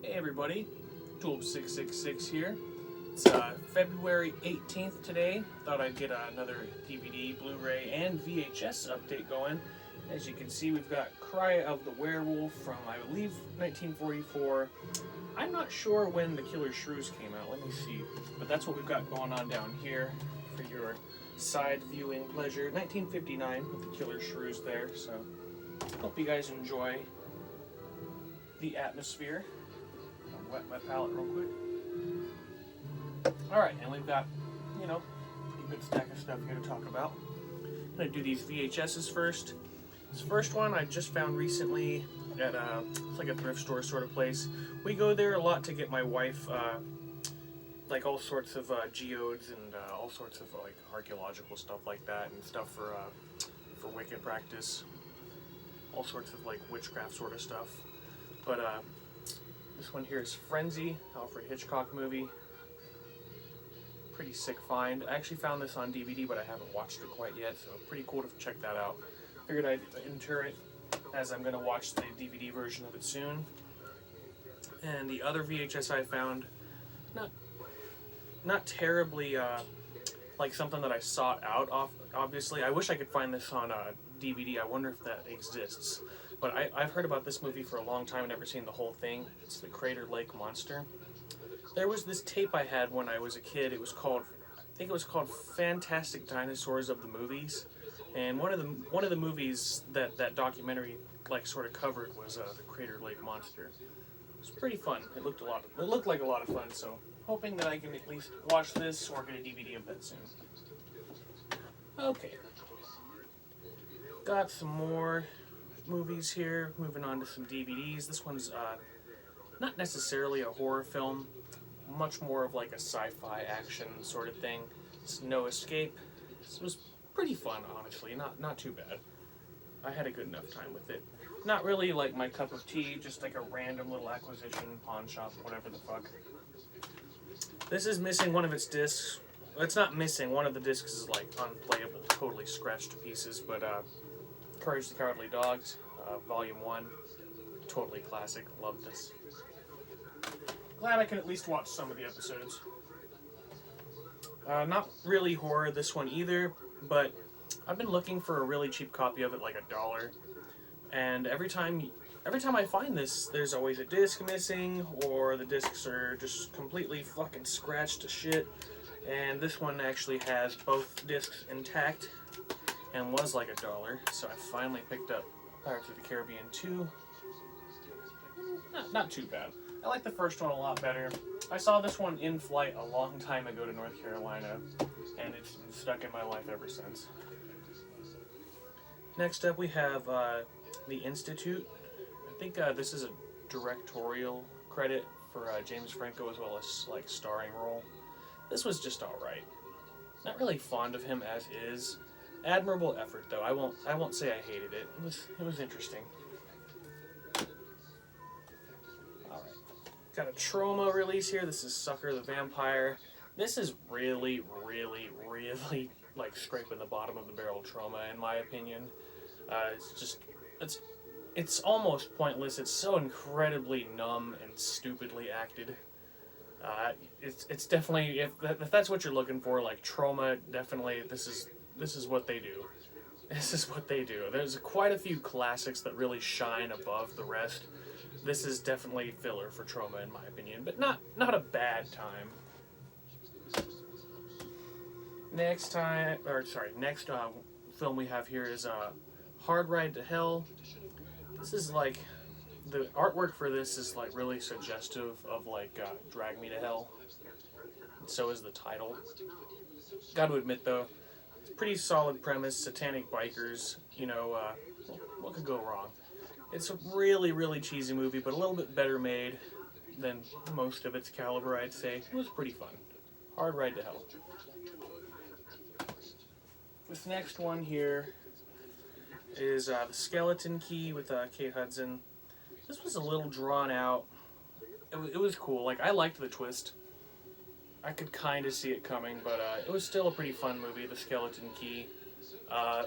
Hey everybody, Tulip666 here. It's February 18th today. Thought I'd get another DVD, Blu-ray, and VHS update going. As you can see, we've got Cry of the Werewolf from, I believe, 1944. I'm not sure when The Killer Shrews came out, let me see. But that's what we've got going on down here for your side viewing pleasure. 1959 with The Killer Shrews there, so hope you guys enjoy the atmosphere. I'll wet my palette real quick. Alright, and we've got, a good stack of stuff here to talk about. I'm going to do these VHSs first. This first one I just found recently at it's like a thrift store sort of place. We go there a lot to get my wife like all sorts of geodes and all sorts of like archaeological stuff like that, and stuff for Wicca practice. All sorts of like witchcraft sort of stuff. But this one here is Frenzy, Alfred Hitchcock movie. Pretty sick find. I actually found this on DVD, but I haven't watched it quite yet, so pretty cool to check that out. Figured I'd enter it as I'm going to watch the DVD version of it soon. And the other VHS I found, not terribly like something that I sought out, obviously. I wish I could find this on DVD. I wonder if that exists. But I've heard about this movie for a long time, never seen the whole thing. It's the Crater Lake Monster. There was this tape I had when I was a kid. I think it was called Fantastic Dinosaurs of the Movies. And one of the movies that documentary like sort of covered was the Crater Lake Monster. It was pretty fun. It looked like a lot of fun. So hoping that I can at least watch this or get a DVD of that soon. Okay. Got some more movies here, moving on to some DVDs. This one's not necessarily a horror film, much more of like a sci-fi action sort of thing. It's No Escape. This was pretty fun, honestly, not too bad. I had a good enough time with it. Not really like my cup of tea, just like a random little acquisition, pawn shop, whatever the fuck. This is missing one of its discs. Well, it's not missing, one of the discs is like unplayable, totally scratched to pieces, but Courage the Cowardly Dogs, Volume 1, totally classic, love this. Glad I can at least watch some of the episodes. Not really horror, this one either, but I've been looking for a really cheap copy of it, like $1, and every time I find this, there's always a disc missing, or the discs are just completely fucking scratched to shit, and this one actually has both discs intact, and was like $1, so I finally picked up Pirates of the Caribbean 2. Not too bad. I like the first one a lot better. I saw this one in flight a long time ago to North Carolina, and it's been stuck in my life ever since. Next up we have The Institute. I think this is a directorial credit for James Franco, as well as like starring role. This was just alright. Not really fond of him as is. Admirable effort though. I won't say I hated it. It was interesting. Alright. Got a Trauma release here. This is Sucker the Vampire. This is really like scraping the bottom of the barrel Trauma in my opinion. It's almost pointless. It's so incredibly numb and stupidly acted. It's definitely, if that's what you're looking for, like Trauma, definitely this is what they do. This is what they do. There's quite a few classics that really shine above the rest. This is definitely filler for Trauma in my opinion, but not a bad time. Next film we have here is Hard Ride to Hell. This is like, the artwork for this is like really suggestive of like Drag Me to Hell. And so is the title. Got to admit though, it's a pretty solid premise. Satanic bikers, what could go wrong? It's a really cheesy movie, but a little bit better made than most of its caliber, I'd say. It was pretty fun. Hard Ride to Hell. This next one here is The Skeleton Key with Kate Hudson. This was a little drawn out. It was cool. Like, I liked the twist. I could kind of see it coming, but it was still a pretty fun movie, The Skeleton Key. I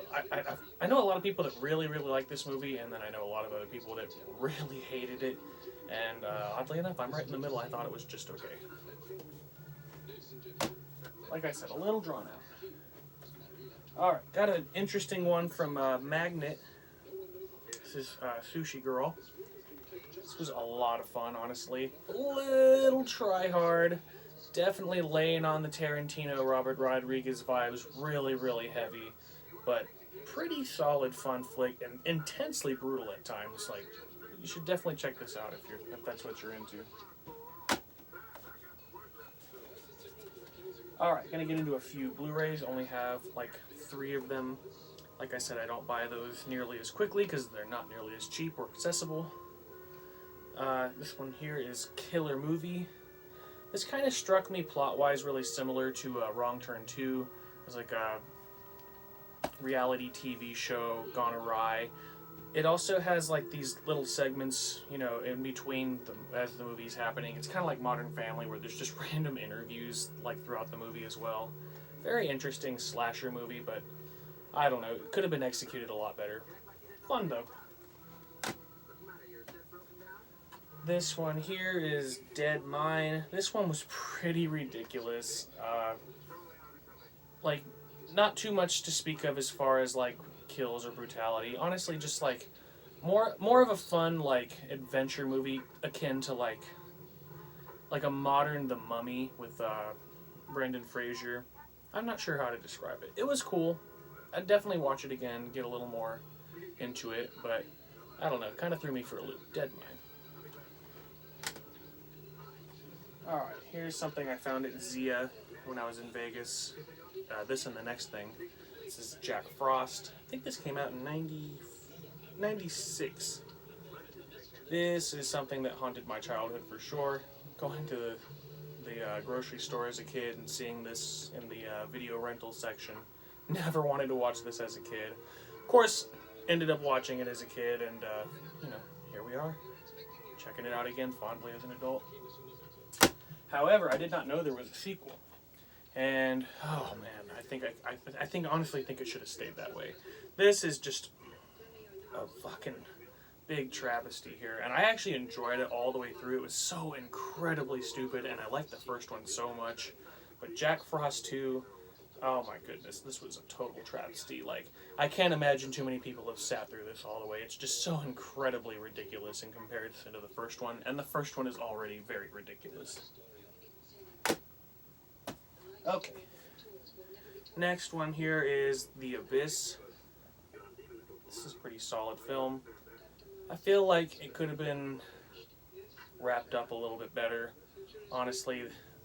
know a lot of people that really like this movie, and then I know a lot of other people that really hated it. And oddly enough, I'm right in the middle. I thought it was just okay. Like I said, a little drawn out. Alright, got an interesting one from Magnet. This is Sushi Girl. This was a lot of fun, honestly. A little try-hard. Definitely laying on the Tarantino, Robert Rodriguez vibes. Really, really heavy. But pretty solid fun flick and intensely brutal at times. Like, you should definitely check this out if that's what you're into. Alright, gonna get into a few Blu-rays. Only have like 3 of them. Like I said, I don't buy those nearly as quickly because they're not nearly as cheap or accessible. This one here is Killer Movie. This kind of struck me plot-wise really similar to Wrong Turn 2. It was like a reality TV show gone awry. It also has like these little segments, you know, in between as the movie's happening. It's kind of like Modern Family where there's just random interviews like throughout the movie as well. Very interesting slasher movie, but I don't know. It could have been executed a lot better. Fun though. This one here is Dead Mine. This one was pretty ridiculous. Like, not too much to speak of as far as like kills or brutality. Honestly, just like more of a fun like adventure movie akin to like a modern The Mummy with Brendan Fraser. I'm not sure how to describe it. It was cool. I'd definitely watch it again, get a little more into it, but I don't know, it kind of threw me for a loop. Dead Mine. Alright, here's something I found at Zia when I was in Vegas. This and the next thing. This is Jack Frost. I think this came out in 96. This is something that haunted my childhood for sure. Going to the grocery store as a kid and seeing this in the video rental section. Never wanted to watch this as a kid. Of course, ended up watching it as a kid, and you know, here we are, checking it out again fondly as an adult. However, I did not know there was a sequel, and oh man, I honestly think it should have stayed that way. This is just a fucking big travesty here, and I actually enjoyed it all the way through. It was so incredibly stupid, and I liked the first one so much. But Jack Frost 2, oh my goodness, this was a total travesty. Like, I can't imagine too many people have sat through this all the way. It's just so incredibly ridiculous in comparison to the first one, and the first one is already very ridiculous. Okay. Next one here is The Abyss. This is a pretty solid film. I feel like it could have been wrapped up a little bit better. Honestly,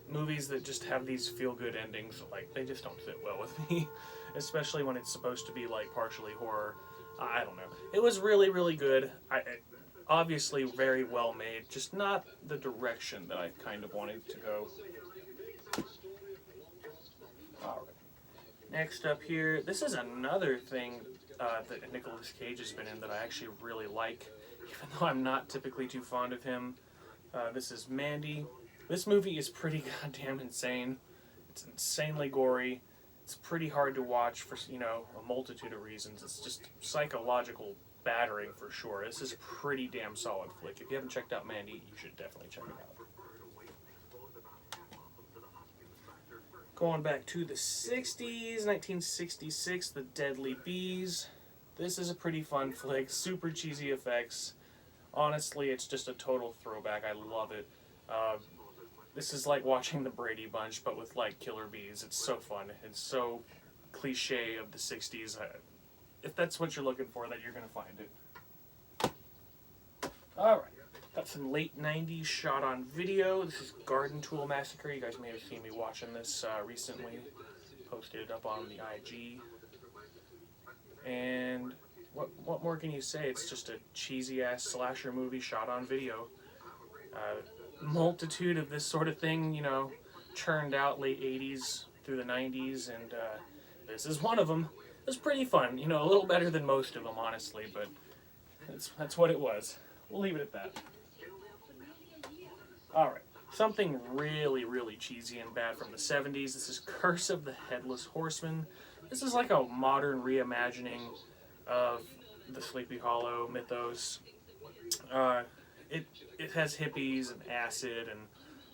movies that just have these feel-good endings, like, they just don't sit well with me. Especially when it's supposed to be, like, partially horror. I don't know. It was really, really good. Obviously very well made, just not the direction that I kind of wanted to go. Alright. Next up here, this is another thing that Nicolas Cage has been in that I actually really like, even though I'm not typically too fond of him. This is Mandy. This movie is pretty goddamn insane. It's insanely gory. It's pretty hard to watch for, you know, a multitude of reasons. It's just psychological battering for sure. This is a pretty damn solid flick. If you haven't checked out Mandy, you should definitely check it out. Going back to the 60s, 1966, The Deadly Bees. This is a pretty fun flick, super cheesy effects. Honestly, it's just a total throwback. I love it. This is like watching the Brady Bunch, but with like killer bees. It's so fun. It's so cliche of the 60s. If that's what you're looking for, then you're going to find it. Alright. Got some late 90s shot on video. This is Garden Tool Massacre. You guys may have seen me watching this recently. Posted it up on the IG. And what more can you say? It's just a cheesy-ass slasher movie shot on video. Multitude of this sort of thing, you know, churned out late 80s through the 90s, and this is one of them. It was pretty fun. You know, a little better than most of them, honestly, but that's what it was. We'll leave it at that. Alright, something really, really cheesy and bad from the 70s. This is Curse of the Headless Horseman. This is like a modern reimagining of the Sleepy Hollow mythos. it has hippies and acid and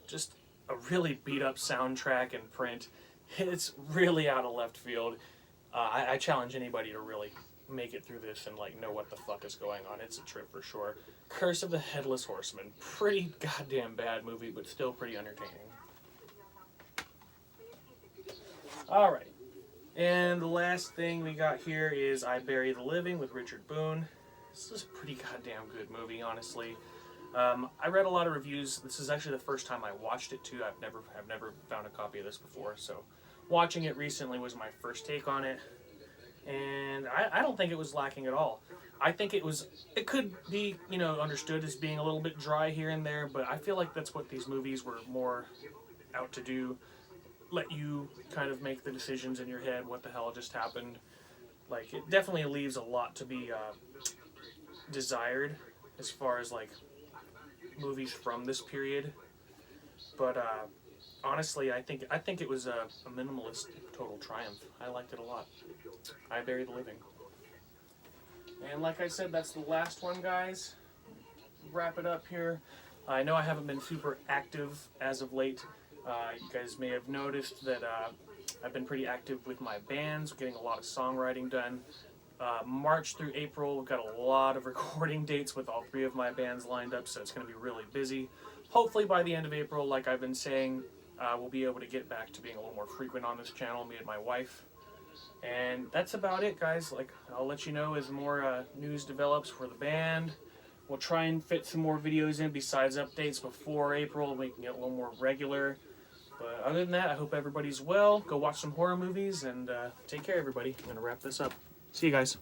just a really beat up soundtrack and print. It's really out of left field. I challenge anybody to really make it through this and like know what the fuck is going on. It's a trip for sure. Curse of the Headless Horseman. Pretty goddamn bad movie, but still pretty entertaining. Alright. And the last thing we got here is I Bury the Living with Richard Boone. This is a pretty goddamn good movie, honestly. I read a lot of reviews. This is actually the first time I watched it too. I've never found a copy of this before, so watching it recently was my first take on it. And I don't think it was lacking at all. I think it could be, you know, understood as being a little bit dry here and there, but I feel like that's what these movies were more out to do. Let you kind of make the decisions in your head, what the hell just happened. Like, it definitely leaves a lot to be desired as far as, like, movies from this period. But honestly, I think it was a minimalist total triumph. I liked it a lot. I Bury the Living. And like I said, that's the last one, guys. Wrap it up here. I know I haven't been super active as of late. You guys may have noticed that I've been pretty active with my bands, getting a lot of songwriting done. March through April, we've got a lot of recording dates with all 3 of my bands lined up, so it's going to be really busy. Hopefully by the end of April, like I've been saying, we'll be able to get back to being a little more frequent on this channel, me and my wife. And that's about it, guys. Like, I'll let you know as more news develops for the band. We'll try and fit some more videos in besides updates before April, making it a little more regular. But other than that, I hope everybody's well. Go watch some horror movies, and take care, everybody. I'm going to wrap this up. See you guys.